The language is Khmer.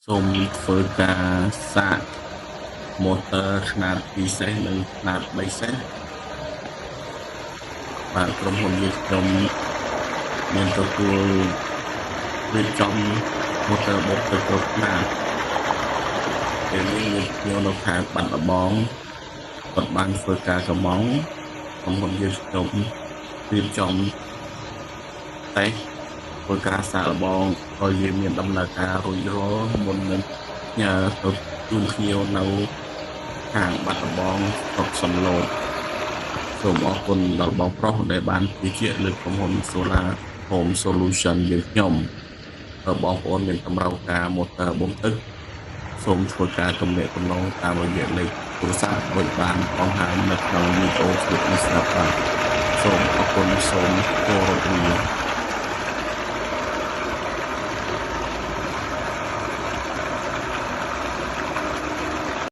សូមធ្វើការសាក motor ຂនាត2សេសនិងຂនាត3សេសបាទក្រុមហ៊ុនយើងខ្ញុំមានទទួលរៀបចំ motor បុកទៅគ្រប់ຂនាតពេលនេះមានភ្ញៀវនៅខេត្តបាត់ដំបងគាត់បានធ្វើការកម្មង់ក្រុមហ៊ុនយើងខ្ញុំរៀបចំតេស្តធ្វើការសាកល្បងឲ្យវាមានដំណើរការរួចរាល់មុននឹងផ្ញើទៅជូនភ្ញៀវនៅខាងបាត់ដំបងស្រុកសំឡូតសូមអរគុណដល់បងប្រុសដែលបានជឿជាក់លើក្រុមហ៊ុន Solar Home Solution យើងខ្ញុំបើបងប្អូនមានតម្រូវការ motor បូមទឹកសូមធ្វើការទំនាក់ទំនងតាមរយៈលេខទូរស័ព្ទដូចបានបង្ហាញនៅក្នុងវីដេអូคลิปនេះស្រាប់បាទសូមអរគុណសូមគោរពលា